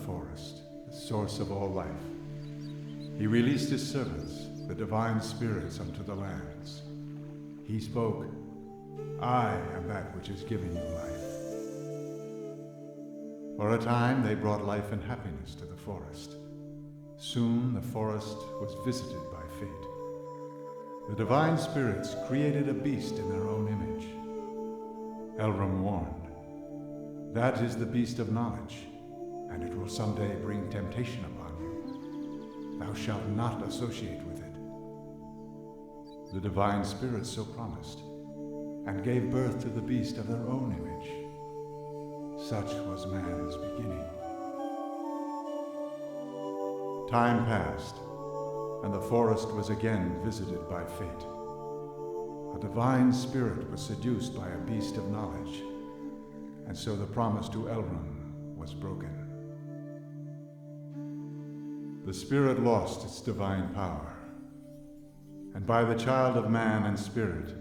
forest, the source of all life. He released his servants, the divine spirits, unto the lands. He spoke, "I am that which is giving you life." For a time they brought life and happiness to the forest. Soon the forest was visited by fate. The divine spirits created a beast in their own image. Elram warned, "That is the beast of knowledge, and it will someday bring temptation upon you. Thou shalt not associate with it." The divine spirits so promised, and gave birth to the beast of their own image. Such was man's beginning. Time passed, and the forest was again visited by fate. A divine spirit was seduced by a beast of knowledge, and so the promise to Elram was broken. The spirit lost its divine power, and by the child of man and spirit,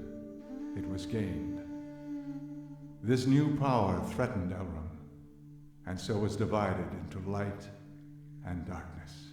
it was gained. This new power threatened Elram, and so was divided into light and darkness.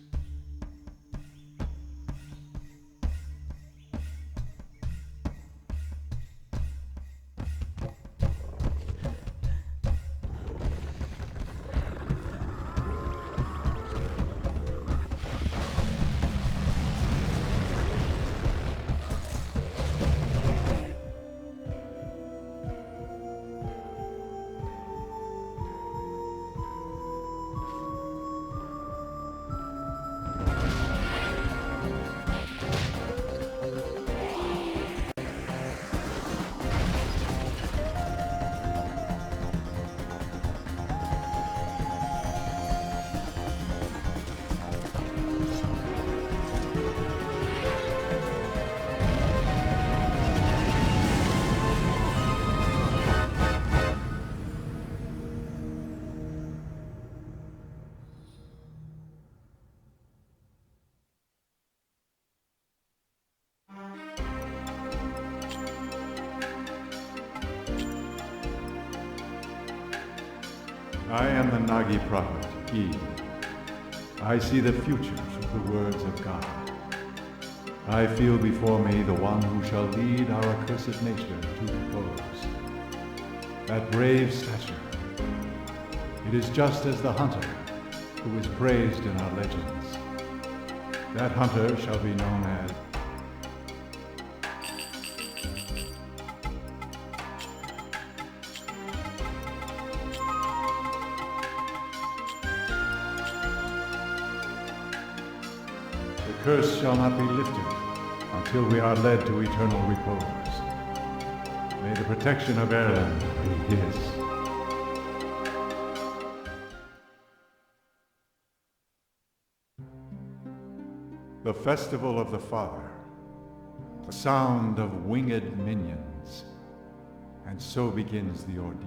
I am the Nagi prophet, Jade. I see the future through the words of God. I feel before me the one who shall lead our accursed nation to repose. That brave stature. It is just as the hunter, who is praised in our legends. That hunter shall be known as The curse shall not be lifted until we are led to eternal repose. May the protection of Erland be his. The Festival of the Father, the sound of winged minions, and so begins the ordeal.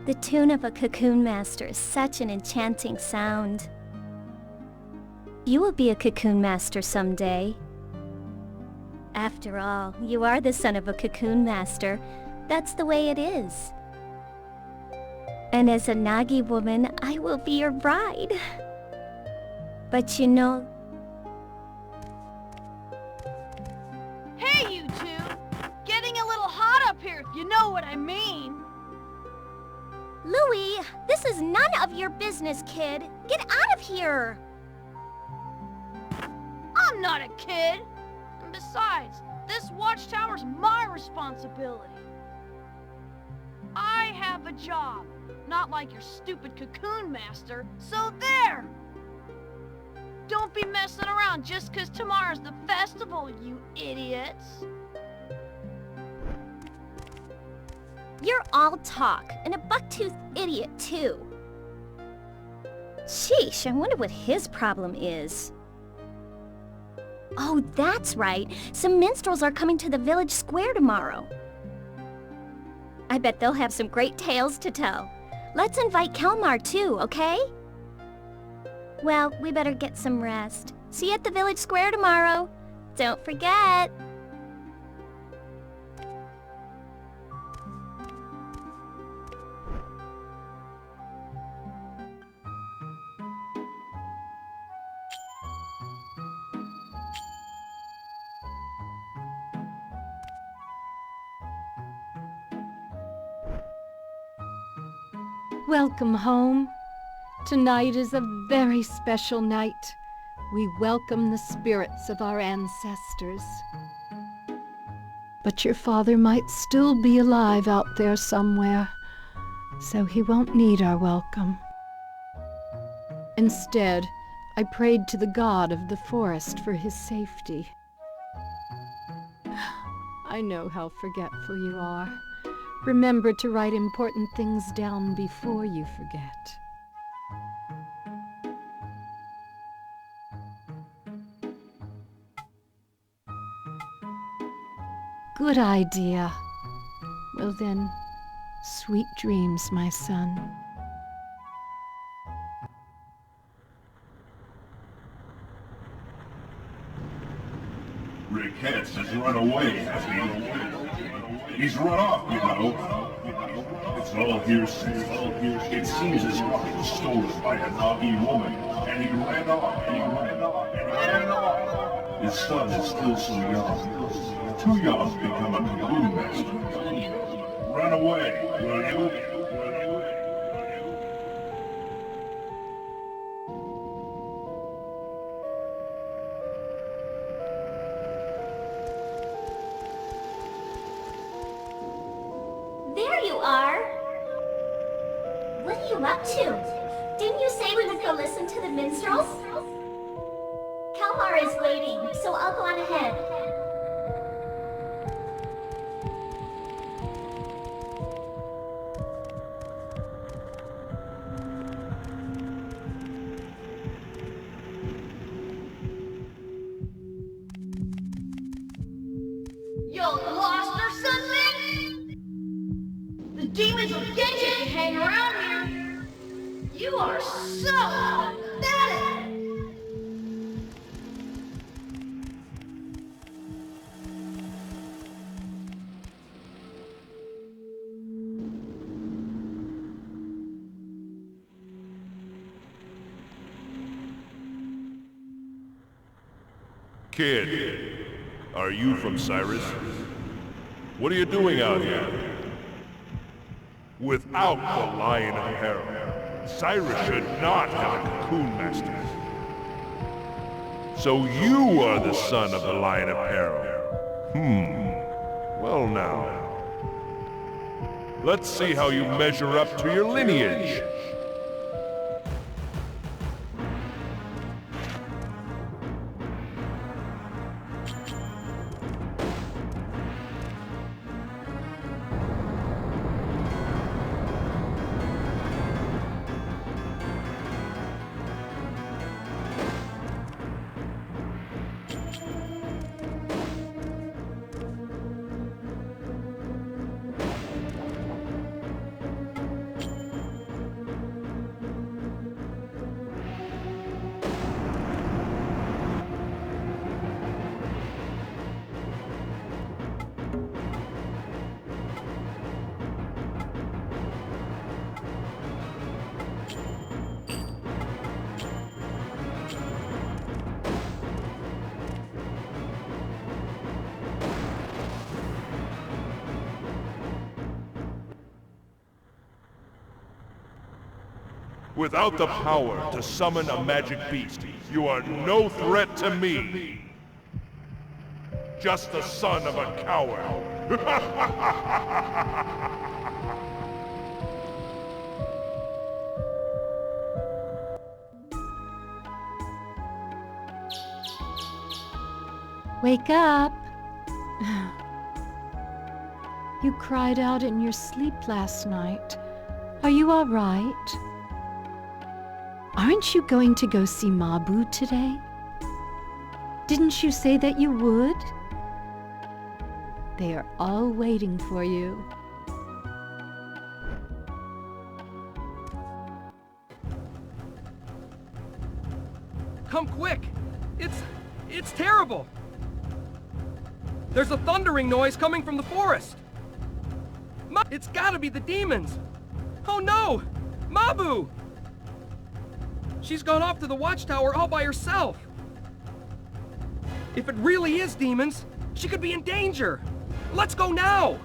The tune of a Cocoon Master is such an enchanting sound. You will be a Cocoon Master someday. After all, you are the son of a Cocoon Master. That's the way it is. And as a Nagi woman, I will be your bride. But you know... Hey, you two! Getting a little hot up here, if you know what I mean. Louis, this is none of your business, kid. Get out of here! I'm not a kid. And besides, this watchtower's my responsibility. I have a job, not like your stupid Cocoon Master, so there! Don't be messing around just 'cause tomorrow's the festival, you idiots. You're all talk, and a buck-toothed idiot, too. Sheesh, I wonder what his problem is. Oh, that's right. Some minstrels are coming to the village square tomorrow. I bet they'll have some great tales to tell. Let's invite Kelmar too, okay? Well, we better get some rest. See you at the village square tomorrow. Don't forget! Welcome home. Tonight is a very special night. We welcome the spirits of our ancestors. But your father might still be alive out there somewhere, so he won't need our welcome. Instead, I prayed to the god of the forest for his safety. I know how forgetful you are. Remember to write important things down before you forget. Good idea. Well then, sweet dreams, my son. Rick Hess has run away, has he? He's run off, you know. It's all hearsay. It seems his rocket was stolen by a Nagi woman, and he ran off. His son is still so young. Too young to become a Cocoon master. Run away, will you? There you are! What are you up to? Didn't you say we would go listen to the minstrels? Kelmar is waiting, so I'll go on ahead. You lost or something? The demons will get you if you hang around here. You are so pathetic. Kid, are you from Cyrus? What are you doing out here? Without the Lion of Peril, Cyrus should not have a Cocoon master. So you are the son of the Lion of Peril. Well now. Let's see how you measure up to your lineage. Without the power to summon a magic beast, you are no threat to me. Just the son of a coward. Wake up! You cried out in your sleep last night. Are you all right? Aren't you going to go see Mabu today? Didn't you say that you would? They are all waiting for you. Come quick! It's terrible! There's a thundering noise coming from the forest! It's gotta be the demons! Oh no! Mabu! She's gone off to the watchtower all by herself! If it really is demons, she could be in danger! Let's go now!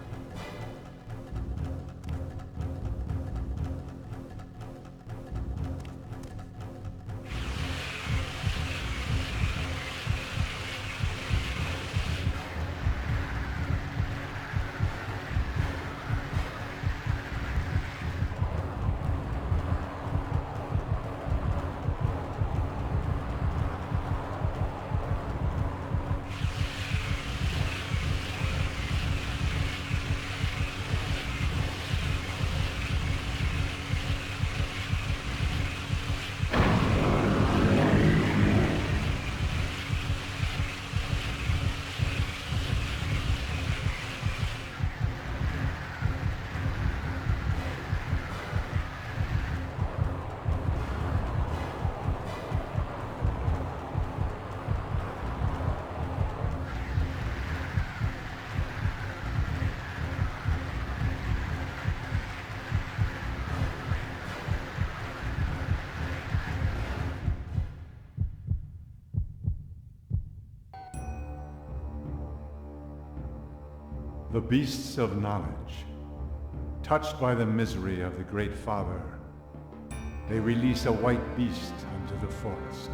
The beasts of knowledge, touched by the misery of the Great Father, they release a white beast unto the forest.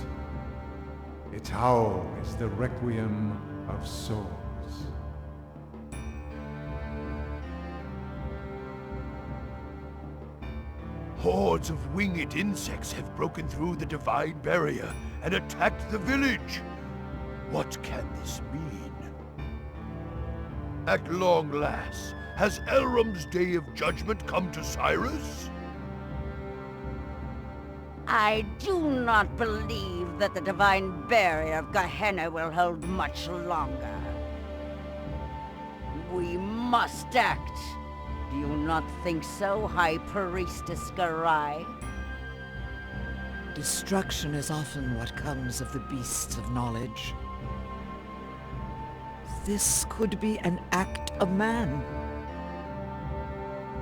Its howl is the requiem of souls. Hordes of winged insects have broken through the divine barrier and attacked the village. What can this mean? At long last, has Elrom's day of judgment come to Cyrus? I do not believe that the divine barrier of Gehenna will hold much longer. We must act. Do you not think so, High Priestess Garai? Destruction is often what comes of the beasts of knowledge. This could be an act of man.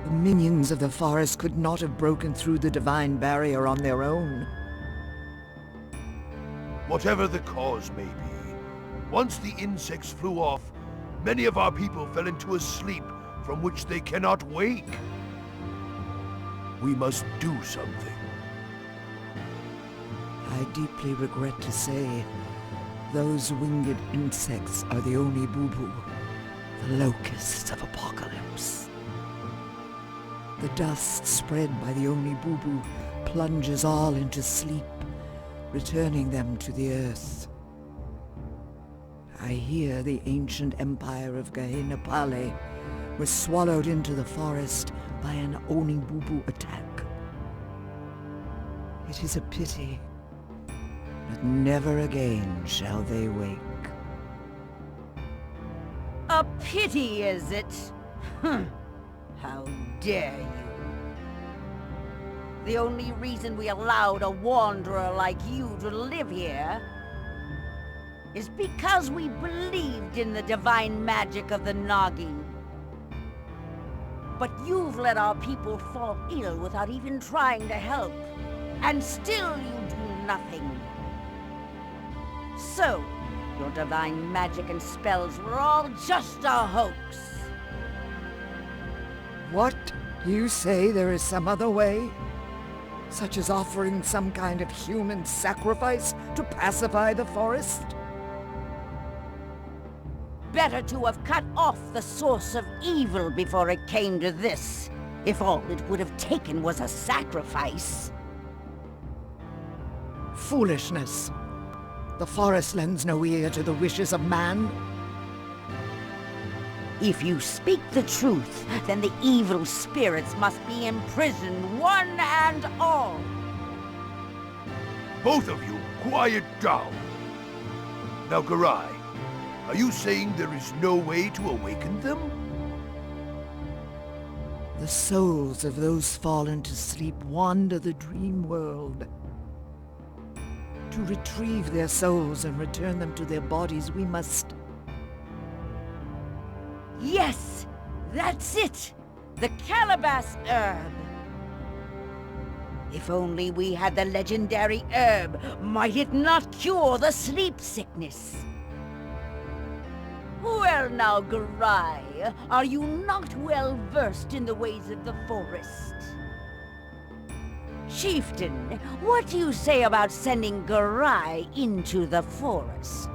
The minions of the forest could not have broken through the divine barrier on their own. Whatever the cause may be, once the insects flew off, many of our people fell into a sleep from which they cannot wake. We must do something. I deeply regret to say, those winged insects are the only boo-boo, the locusts of apocalypse. The dust spread by the Oni boo-boo plunges all into sleep, returning them to the earth. I hear the ancient empire of Gehenna Pale was swallowed into the forest by an Oni boo-boo attack. It is a pity, but never again shall they wake. A pity, is it? How dare you? The only reason we allowed a wanderer like you to live here is because we believed in the divine magic of the Nagi. But you've let our people fall ill without even trying to help, and still you do nothing. So, your divine magic and spells were all just a hoax. What? You say there is some other way? Such as offering some kind of human sacrifice to pacify the forest? Better to have cut off the source of evil before it came to this, if all it would have taken was a sacrifice. Foolishness. The forest lends no ear to the wishes of man. If you speak the truth, then the evil spirits must be imprisoned, one and all. Both of you, quiet down. Now, Garai, are you saying there is no way to awaken them? The souls of those fallen to sleep wander the dream world. To retrieve their souls and return them to their bodies, we must... Yes! That's it! The calabash herb! If only we had the legendary herb, might it not cure the sleep sickness? Well now, Garai, are you not well versed in the ways of the forest? Chieftain, what do you say about sending Garai into the forest?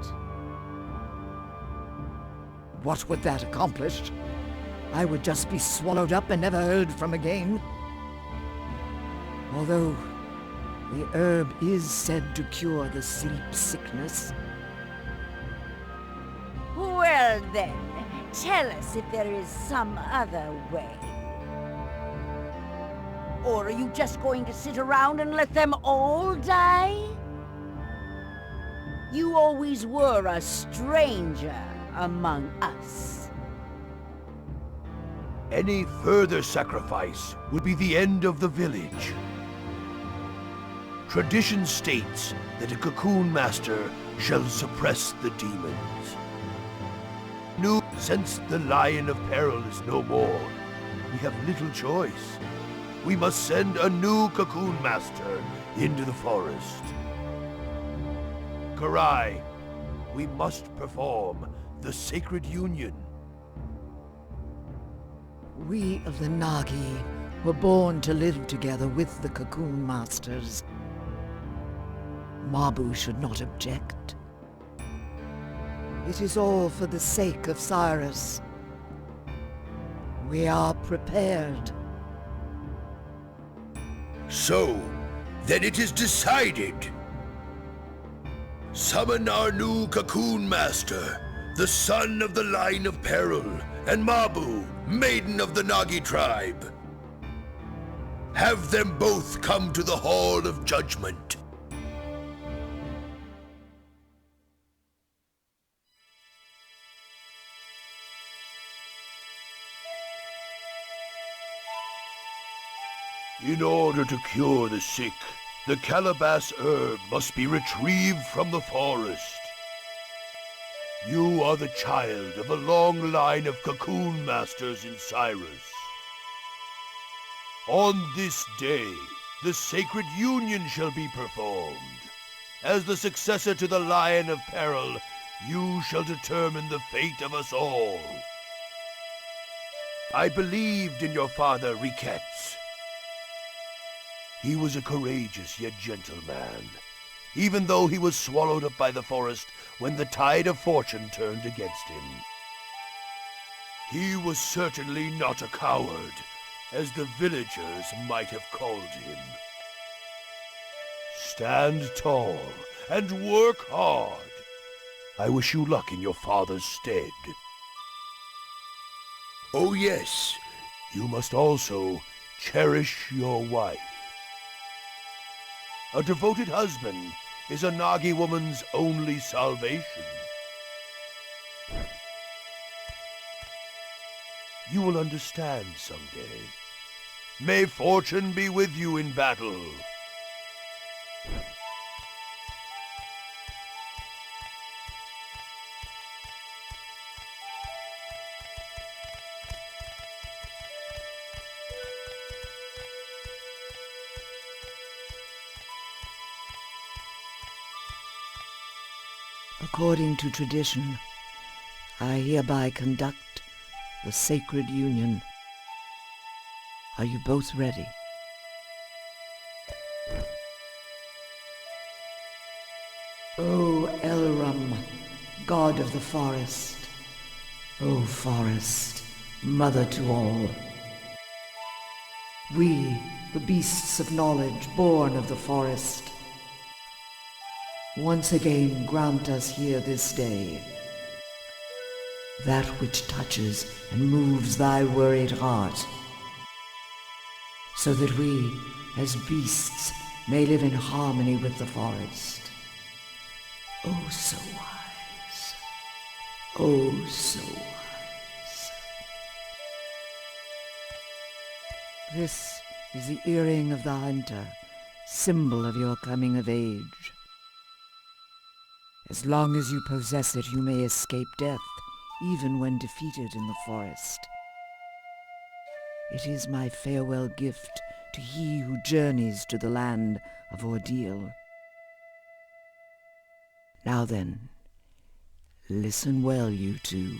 What would that accomplish? I would just be swallowed up and never heard from again. Although the herb is said to cure the sleep sickness. Well then, tell us if there is some other way. Or are you just going to sit around and let them all die? You always were a stranger among us. Any further sacrifice would be the end of the village. Tradition states that a Cocoon Master shall suppress the demons. Since the Lion of Peril is no more, we have little choice. We must send a new Cocoon Master into the forest. Garai, we must perform the Sacred Union. We of the Nagi were born to live together with the Cocoon Masters. Mabu should not object. It is all for the sake of Cyrus. We are prepared. So, then it is decided. Summon our new Cocoon Master, the son of the Line of Peril, and Mabu, maiden of the Nagi tribe. Have them both come to the Hall of Judgment. In order to cure the sick, the calabash herb must be retrieved from the forest. You are the child of a long line of Cocoon Masters in Cyrus. On this day, the Sacred Union shall be performed. As the successor to the Lion of Peril, you shall determine the fate of us all. I believed in your father, Riquettes. He was a courageous yet gentle man, even though he was swallowed up by the forest when the tide of fortune turned against him. He was certainly not a coward, as the villagers might have called him. Stand tall and work hard. I wish you luck in your father's stead. Oh yes, you must also cherish your wife. A devoted husband is a Nagi woman's only salvation. You will understand someday. May fortune be with you in battle. According to tradition, I hereby conduct the Sacred Union. Are you both ready? O Elram, god of the forest. O forest, mother to all. We, the beasts of knowledge, born of the forest, once again grant us here this day that which touches and moves thy worried heart, so that we, as beasts, may live in harmony with the forest. Oh, so wise. Oh, so wise. This is the earring of the hunter, symbol of your coming of age. As long as you possess it, you may escape death, even when defeated in the forest. It is my farewell gift to he who journeys to the land of ordeal. Now then, listen well, you two.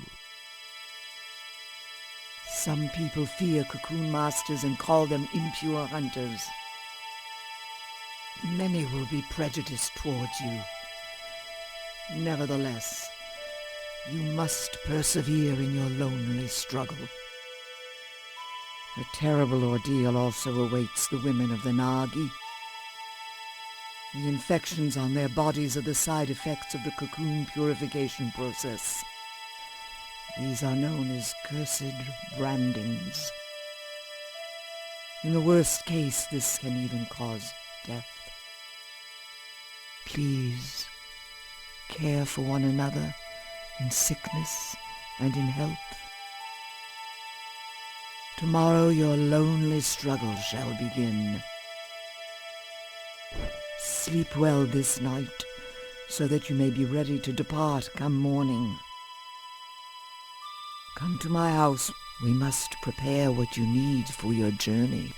Some people fear Cocoon Masters and call them impure hunters. Many will be prejudiced towards you. Nevertheless, you must persevere in your lonely struggle. A terrible ordeal also awaits the women of the Nagi. The infections on their bodies are the side effects of the cocoon purification process. These are known as cursed brandings. In the worst case, this can even cause death. Please, care for one another in sickness and in health. Tomorrow your lonely struggle shall begin. Sleep well this night, so that you may be ready to depart come morning. Come to my house. We must prepare what you need for your journey.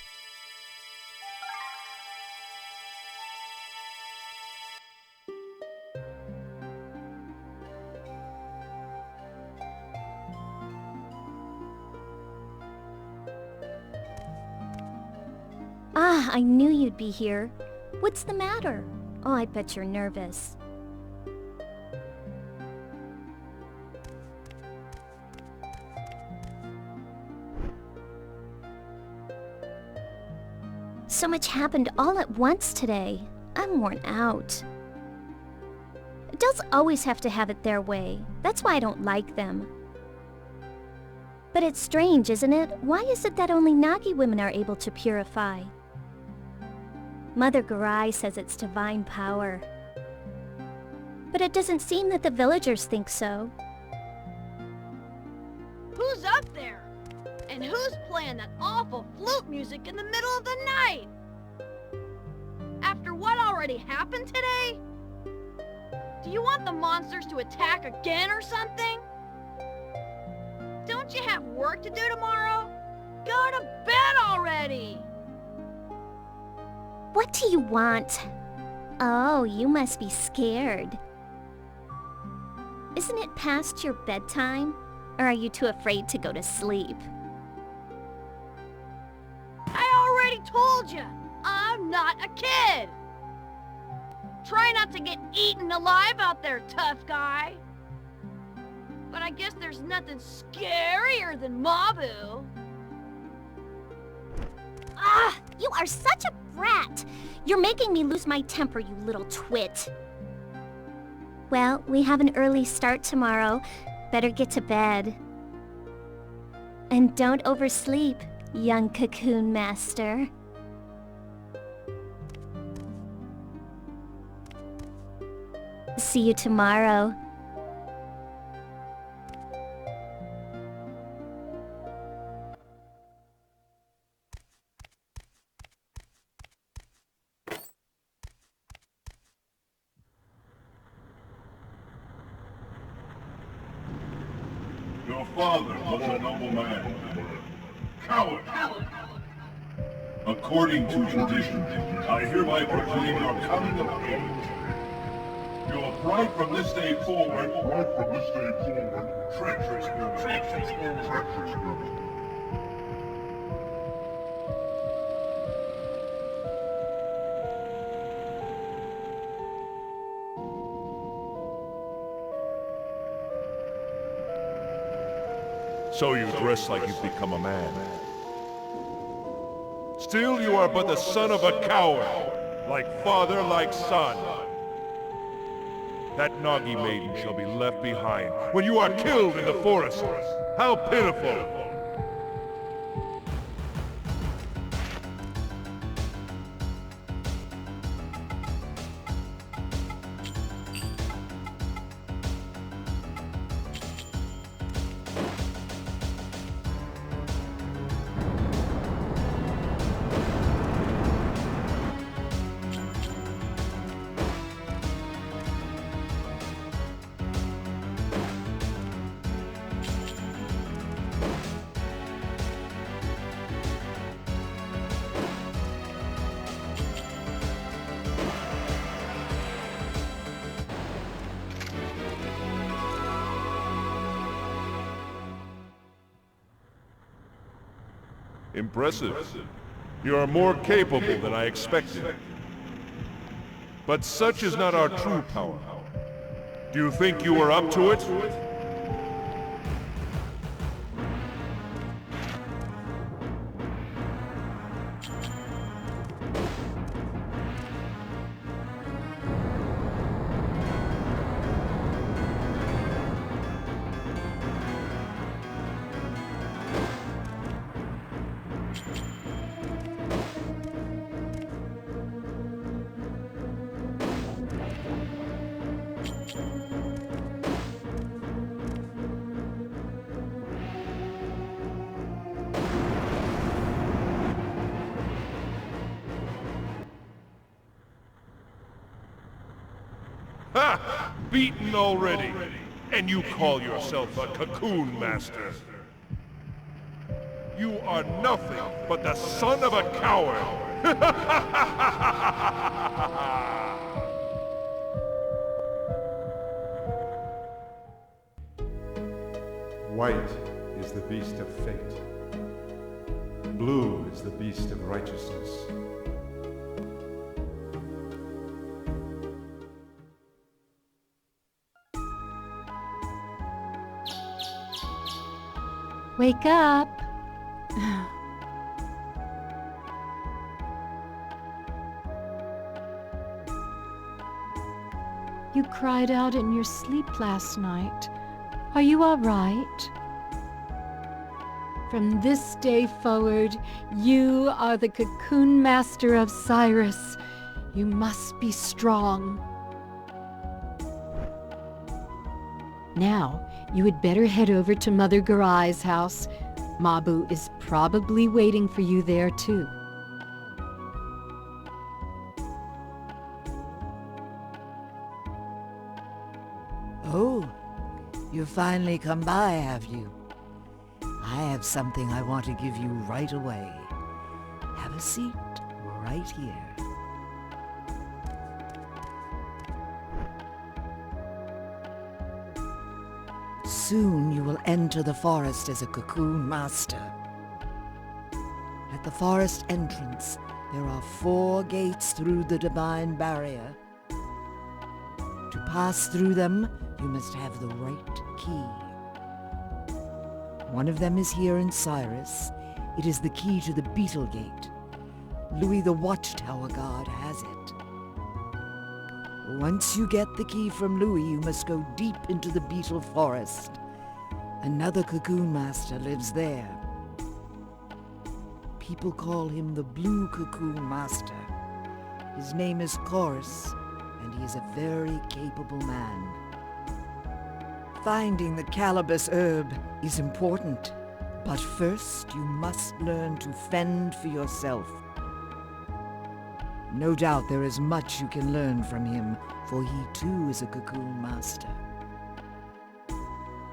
Ah, I knew you'd be here. What's the matter? Oh, I bet you're nervous. So much happened all at once today. I'm worn out. Adults always have to have it their way. That's why I don't like them. But it's strange, isn't it? Why is it that only Nagi women are able to purify? Mother Garai says it's divine power. But it doesn't seem that the villagers think so. Who's up there? And who's playing that awful flute music in the middle of the night? After what already happened today? Do you want the monsters to attack again or something? Don't you have work to do tomorrow? Go to bed already! What do you want? Oh, you must be scared. Isn't it past your bedtime? Or are you too afraid to go to sleep? I already told you, I'm not a kid! Try not to get eaten alive out there, tough guy! But I guess there's nothing scarier than Mabu. Ah! You are such a brat! You're making me lose my temper, you little twit. Well, we have an early start tomorrow. Better get to bed. And don't oversleep, young Cocoon Master. See you tomorrow. Your father was a noble man. Coward! According to tradition, I hereby proclaim your coming of age. Your pride from this day forward, treacherous girl. So you dress like you've become a man. Still you are but the son of a coward, like father, like son. That Nagi maiden shall be left behind when you are killed in the forest. How pitiful! Impressive. You are more capable than I expected. But such is not our true power. Do you think you are up to it? Ha! Beaten already! And you call yourself a Cocoon Master! You are nothing but the son of a coward! White is the beast of fate. Blue is the beast of righteousness. Wake up! You cried out in your sleep last night. Are you all right? From this day forward, you are the Cocoon Master of Cyrus. You must be strong. Now, you had better head over to Mother Garai's house. Mabu is probably waiting for you there, too. Oh, you finally come by, have you? I have something I want to give you right away. Have a seat right here. Soon you will enter the forest as a Cocoon Master. At the forest entrance, there are 4 gates through the Divine Barrier. To pass through them, you must have the right key. One of them is here in Cyrus. It is the key to the Beetle Gate. Louis the Watchtower Guard has it. Once you get the key from Louis, you must go deep into the Beetle Forest. Another Cocoon Master lives there. People call him the Blue Cocoon Master. His name is Chorus, and he is a very capable man. Finding the Calamus herb is important, but first you must learn to fend for yourself. No doubt there is much you can learn from him, for he too is a Cocoon Master.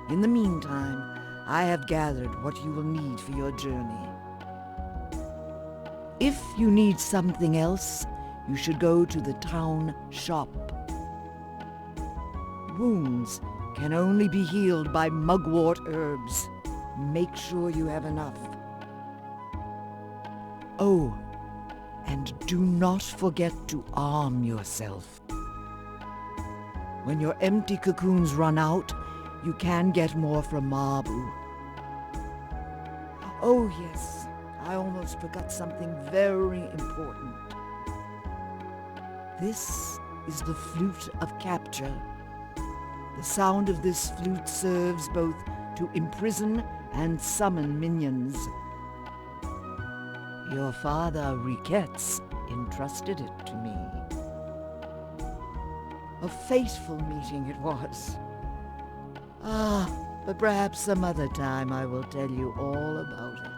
In the meantime, I have gathered what you will need for your journey. If you need something else, you should go to the town shop. Wounds can only be healed by mugwort herbs. Make sure you have enough. Oh, and do not forget to arm yourself. When your empty cocoons run out, you can get more from Mabu. Oh yes, I almost forgot something very important. This is the Flute of Capture. The sound of this flute serves both to imprison and summon minions. Your father, Riquettes, entrusted it to me. A fateful meeting it was. But perhaps some other time I will tell you all about it.